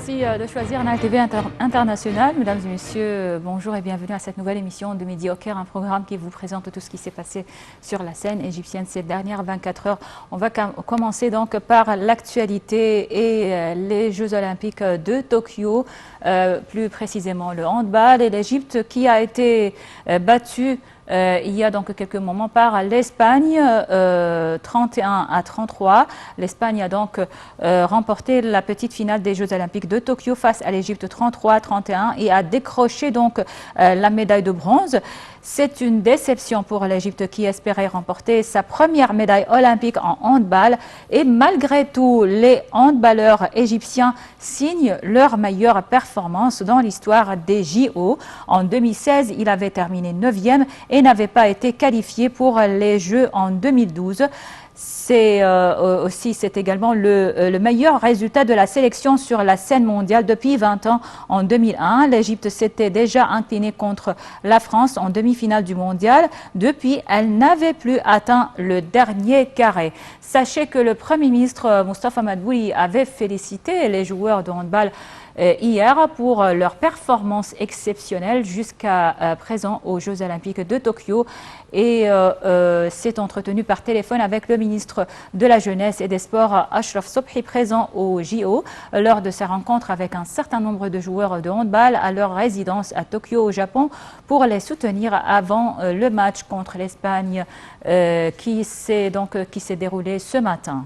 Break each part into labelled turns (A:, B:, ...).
A: Merci de choisir Nile TV International. Mesdames et messieurs, bonjour et bienvenue à cette nouvelle émission de Midi au Caire, un programme qui vous présente tout ce qui s'est passé sur la scène égyptienne ces dernières 24 heures. On va commencer donc par l'actualité et les Jeux Olympiques de Tokyo, plus précisément le handball et l'Égypte qui a été battue il y a donc quelques moments par l'Espagne, 31-33. L'Espagne a donc remporté la petite finale des Jeux Olympiques de Tokyo face à l'Égypte 33-31 et a décroché donc la médaille de bronze. C'est une déception pour l'Égypte qui espérait remporter sa première médaille olympique en handball et malgré tout, les handballeurs égyptiens signent leur meilleure performance dans l'histoire des JO. En 2016, il avait terminé 9e et n'avait pas été qualifié pour les Jeux en 2012. C'est également le meilleur résultat de la sélection sur la scène mondiale depuis 20 ans. En 2001, l'Égypte s'était déjà inclinée contre la France en demi-finale du mondial. Depuis, elle n'avait plus atteint le dernier carré. Sachez que le Premier ministre Moustapha Madbouli avait félicité les joueurs de handball hier pour leur performance exceptionnelle jusqu'à présent aux Jeux Olympiques de Tokyo et s'est entretenu par téléphone avec le ministre de la Jeunesse et des Sports Achraf Sobhi présent au JO lors de sa rencontre avec un certain nombre de joueurs de handball à leur résidence à Tokyo au Japon pour les soutenir avant le match contre l'Espagne qui s'est déroulé ce matin.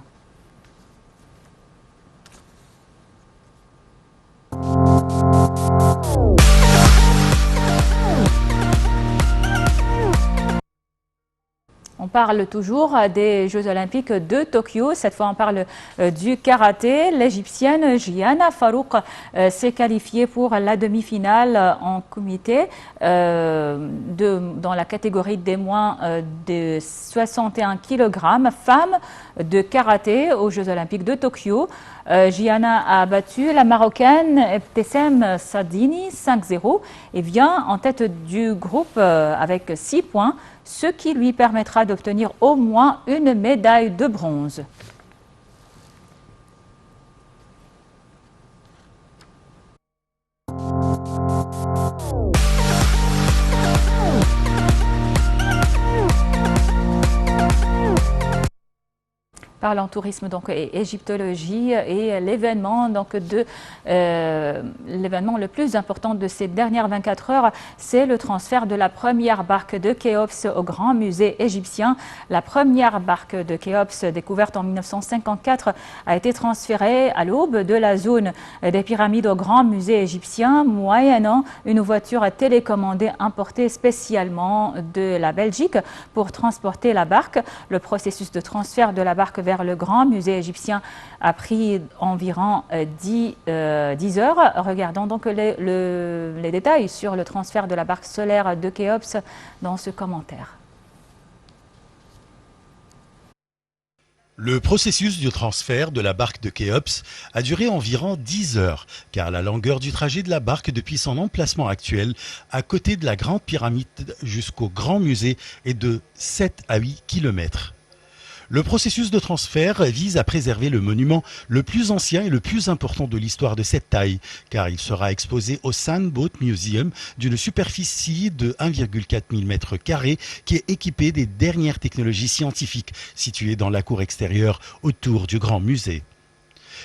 A: On parle toujours des Jeux Olympiques de Tokyo. Cette fois, on parle du karaté. L'Égyptienne Gianna Farouk s'est qualifiée pour la demi-finale en comité dans la catégorie des moins de 61 kg femmes de karaté aux Jeux Olympiques de Tokyo. Gianna a battu la Marocaine Ebtessem Sadini 5-0 et vient en tête du groupe avec 6 points, ce qui lui permettra d'obtenir au moins une médaille de bronze. Parlant tourisme donc et égyptologie et l'événement l'événement le plus important de ces dernières 24 heures, c'est le transfert de la première barque de Khéops au Grand Musée égyptien. La première barque de Khéops découverte en 1954 a été transférée à l'aube de la zone des pyramides au Grand Musée égyptien, moyennant une voiture télécommandée importée spécialement de la Belgique pour transporter la barque. Le processus de transfert de la barque vers le Grand Musée égyptien a pris environ 10 heures. Regardons donc les détails sur le transfert de la barque solaire de Khéops dans ce commentaire.
B: Le processus de transfert de la barque de Khéops a duré environ 10 heures, car la longueur du trajet de la barque depuis son emplacement actuel, à côté de la Grande Pyramide jusqu'au Grand Musée, est de 7 à 8 km. Le processus de transfert vise à préserver le monument le plus ancien et le plus important de l'histoire de cette taille, car il sera exposé au Sandboat Museum d'une superficie de 1,4 000 m² qui est équipé des dernières technologies scientifiques situées dans la cour extérieure autour du Grand Musée.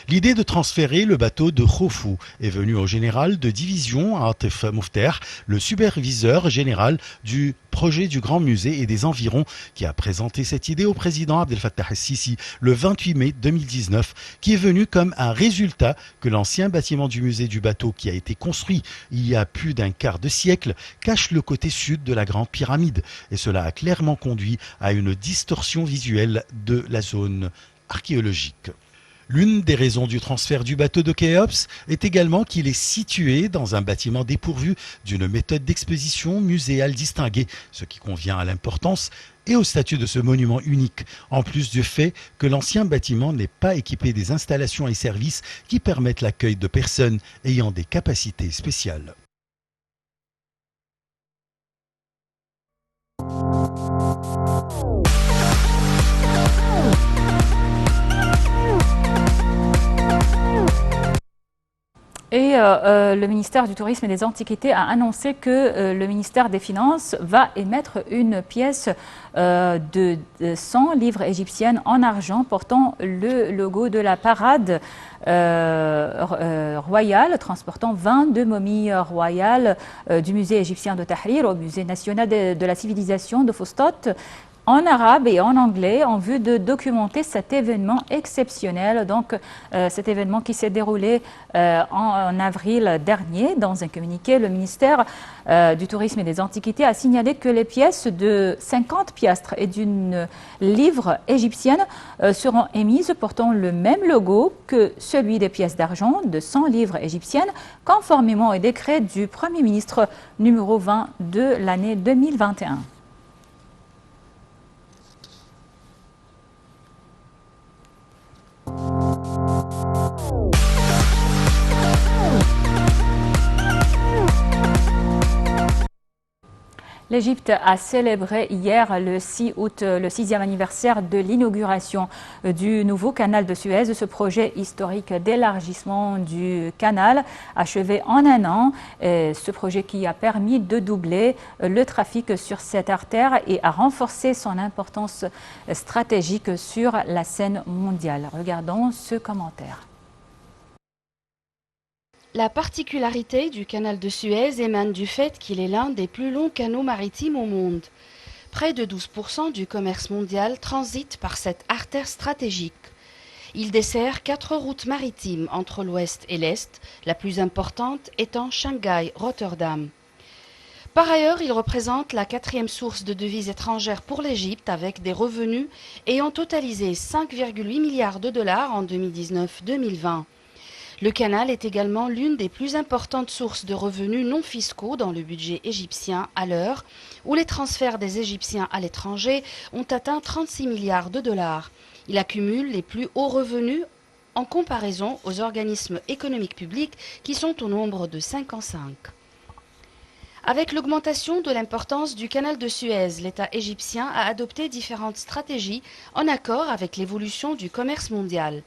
B: L'idée de transférer le bateau de Khofu est venue au général de division Atif Moufter, le superviseur général du projet du Grand Musée et des environs, qui a présenté cette idée au président Abdel Fattah el-Sisi le 28 mai 2019, qui est venu comme un résultat que l'ancien bâtiment du musée du bateau, qui a été construit il y a plus d'un quart de siècle, cache le côté sud de la Grande Pyramide. Et cela a clairement conduit à une distorsion visuelle de la zone archéologique. L'une des raisons du transfert du bateau de Khéops est également qu'il est situé dans un bâtiment dépourvu d'une méthode d'exposition muséale distinguée, ce qui convient à l'importance et au statut de ce monument unique, en plus du fait que l'ancien bâtiment n'est pas équipé des installations et services qui permettent l'accueil de personnes ayant des capacités spéciales.
A: le ministère du Tourisme et des Antiquités a annoncé que le ministère des Finances va émettre une pièce de 100 livres égyptiennes en argent portant le logo de la parade royale, transportant 22 momies royales du musée égyptien de Tahrir au musée national de la civilisation de Fustat, en arabe et en anglais, en vue de documenter cet événement exceptionnel. Donc, cet événement qui s'est déroulé en avril dernier. Dans un communiqué, le ministère du Tourisme et des Antiquités a signalé que les pièces de 50 piastres et d'une livre égyptienne seront émises portant le même logo que celui des pièces d'argent de 100 livres égyptiennes, conformément au décret du Premier ministre numéro 20 de l'année 2021. L'Égypte a célébré hier le 6 août le 6e anniversaire de l'inauguration du nouveau canal de Suez, ce projet historique d'élargissement du canal achevé en un an. Ce projet qui a permis de doubler le trafic sur cette artère et a renforcé son importance stratégique sur la scène mondiale. Regardons ce commentaire.
C: La particularité du canal de Suez émane du fait qu'il est l'un des plus longs canaux maritimes au monde. Près de 12% du commerce mondial transite par cette artère stratégique. Il dessert 4 routes maritimes entre l'ouest et l'est, la plus importante étant Shanghai-Rotterdam. Par ailleurs, il représente la 4e source de devises étrangères pour l'Égypte, avec des revenus ayant totalisé 5,8 milliards de dollars en 2019-2020. Le canal est également l'une des plus importantes sources de revenus non fiscaux dans le budget égyptien à l'heure où les transferts des Égyptiens à l'étranger ont atteint 36 milliards de dollars. Il accumule les plus hauts revenus en comparaison aux organismes économiques publics qui sont au nombre de 55. Avec l'augmentation de l'importance du canal de Suez, l'État égyptien a adopté différentes stratégies en accord avec l'évolution du commerce mondial.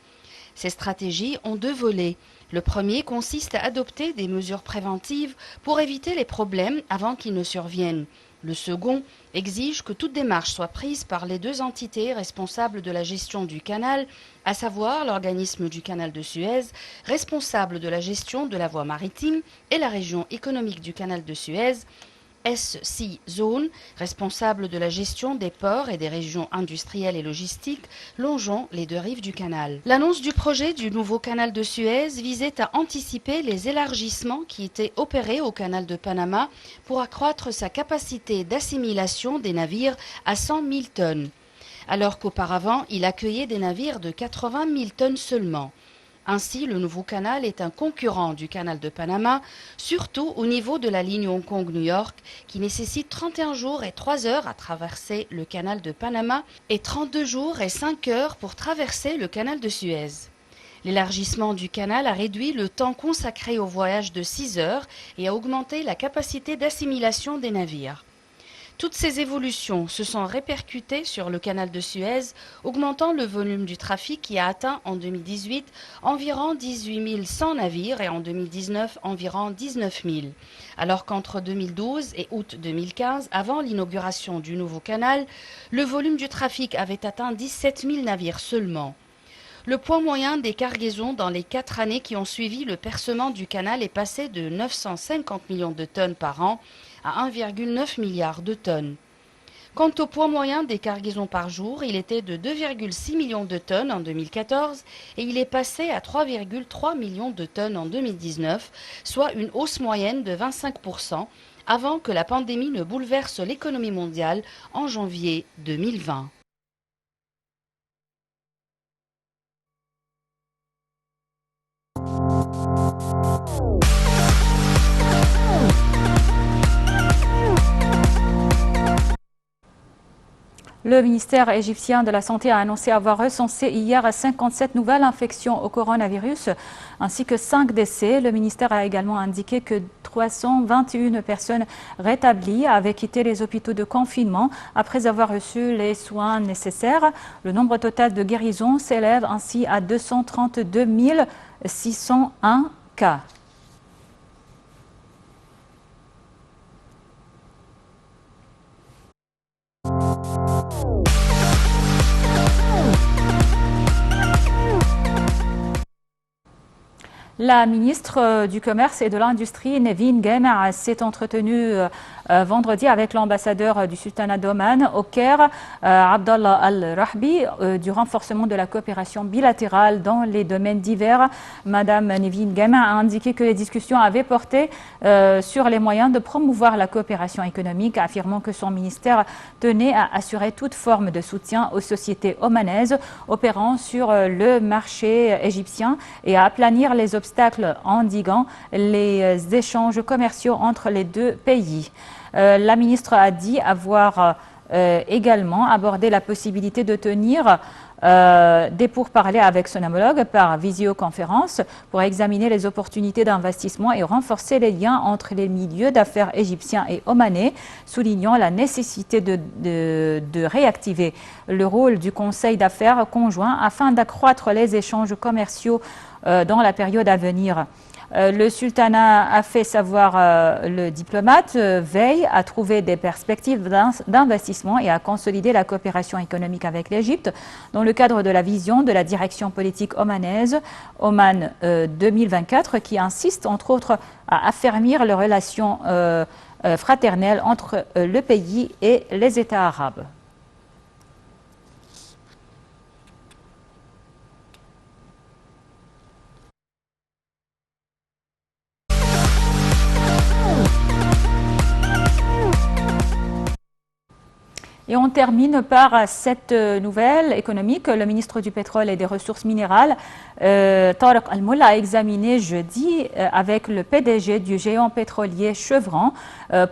C: Ces stratégies ont 2 volets. Le premier consiste à adopter des mesures préventives pour éviter les problèmes avant qu'ils ne surviennent. Le second exige que toute démarche soit prise par les 2 entités responsables de la gestion du canal, à savoir l'organisme du canal de Suez, responsable de la gestion de la voie maritime, et la région économique du canal de Suez, SC Zone, responsable de la gestion des ports et des régions industrielles et logistiques longeant les 2 rives du canal. L'annonce du projet du nouveau canal de Suez visait à anticiper les élargissements qui étaient opérés au canal de Panama pour accroître sa capacité d'assimilation des navires à 100 000 tonnes, alors qu'auparavant il accueillait des navires de 80 000 tonnes seulement. Ainsi, le nouveau canal est un concurrent du canal de Panama, surtout au niveau de la ligne Hong Kong-New York, qui nécessite 31 jours et 3 heures à traverser le canal de Panama et 32 jours et 5 heures pour traverser le canal de Suez. L'élargissement du canal a réduit le temps consacré au voyage de 6 heures et a augmenté la capacité d'assimilation des navires. Toutes ces évolutions se sont répercutées sur le canal de Suez, augmentant le volume du trafic qui a atteint en 2018 environ 18 100 navires et en 2019 environ 19 000. Alors qu'entre 2012 et août 2015, avant l'inauguration du nouveau canal, le volume du trafic avait atteint 17 000 navires seulement. Le poids moyen des cargaisons dans les 4 années qui ont suivi le percement du canal est passé de 950 millions de tonnes par an à 1,9 milliard de tonnes. Quant au poids moyen des cargaisons par jour, il était de 2,6 millions de tonnes en 2014 et il est passé à 3,3 millions de tonnes en 2019, soit une hausse moyenne de 25% avant que la pandémie ne bouleverse l'économie mondiale en janvier 2020.
A: Le ministère égyptien de la Santé a annoncé avoir recensé hier 57 nouvelles infections au coronavirus ainsi que 5 décès. Le ministère a également indiqué que 321 personnes rétablies avaient quitté les hôpitaux de confinement après avoir reçu les soins nécessaires. Le nombre total de guérisons s'élève ainsi à 232 601 cas. La ministre du Commerce et de l'Industrie, Nevin Gemma, s'est entretenue vendredi avec l'ambassadeur du Sultanat d'Oman au Caire, Abdallah Al-Rahbi, du renforcement de la coopération bilatérale dans les domaines divers. Madame Nevin Gemma a indiqué que les discussions avaient porté sur les moyens de promouvoir la coopération économique, affirmant que son ministère tenait à assurer toute forme de soutien aux sociétés omanaises opérant sur le marché égyptien et à aplanir les obstacles endiguant les échanges commerciaux entre les deux pays. La ministre a dit avoir également abordé la possibilité de tenir des pourparlers avec son homologue par visioconférence pour examiner les opportunités d'investissement et renforcer les liens entre les milieux d'affaires égyptiens et omanais, soulignant la nécessité de réactiver le rôle du Conseil d'affaires conjoint afin d'accroître les échanges commerciaux dans la période à venir. Le sultanat a fait savoir le diplomate veille à trouver des perspectives d'investissement et à consolider la coopération économique avec l'Égypte dans le cadre de la vision de la direction politique omanaise Oman 2024 qui insiste entre autres à affermir les relations fraternelles entre le pays et les États arabes. Et on termine par cette nouvelle économique. Le ministre du Pétrole et des Ressources minérales, Tariq Al-Molla, a examiné jeudi avec le PDG du géant pétrolier Chevron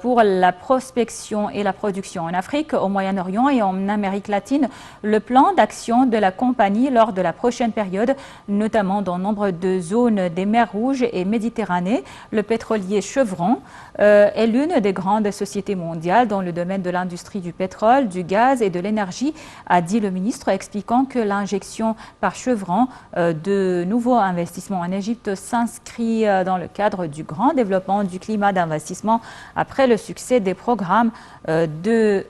A: pour la prospection et la production en Afrique, au Moyen-Orient et en Amérique latine, le plan d'action de la compagnie lors de la prochaine période, notamment dans nombre de zones des mers Rouges et Méditerranée. Le pétrolier Chevron est l'une des grandes sociétés mondiales dans le domaine de l'industrie du pétrole, du gaz et de l'énergie, a dit le ministre, expliquant que l'injection par Chevron de nouveaux investissements en Égypte s'inscrit dans le cadre du grand développement du climat d'investissement après le succès des programmes de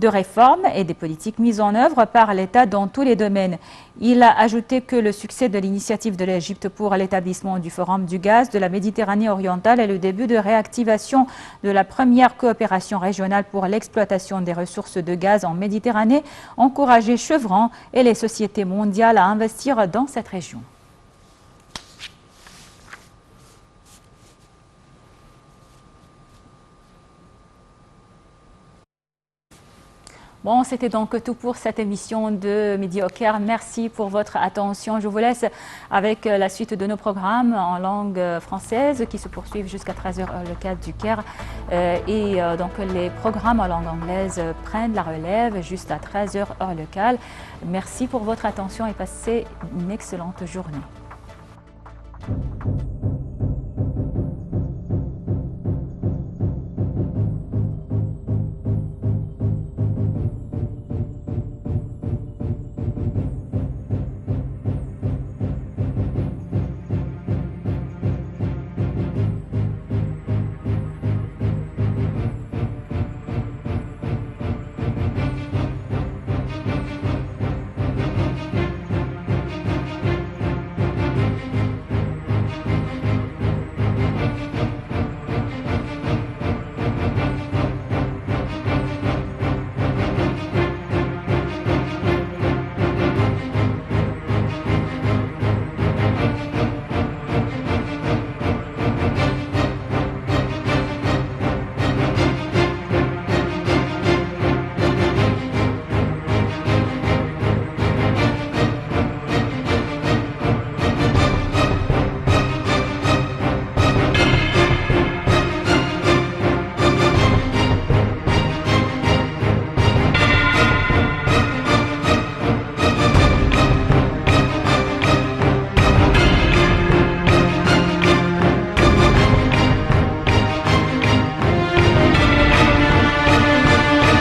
A: réformes et des politiques mises en œuvre par l'État dans tous les domaines. Il a ajouté que le succès de l'initiative de l'Égypte pour l'établissement du Forum du gaz de la Méditerranée orientale est le début de réactivation de la première coopération régionale pour l'exploitation des ressources de gaz en Méditerranée, encourager Chevron et les sociétés mondiales à investir dans cette région. Bon, c'était donc tout pour cette émission de Midi au Caire. Merci pour votre attention. Je vous laisse avec la suite de nos programmes en langue française qui se poursuivent jusqu'à 13h heure locale du Caire. Donc les programmes en langue anglaise prennent la relève juste à 13h heure locale. Merci pour votre attention et passez une excellente journée.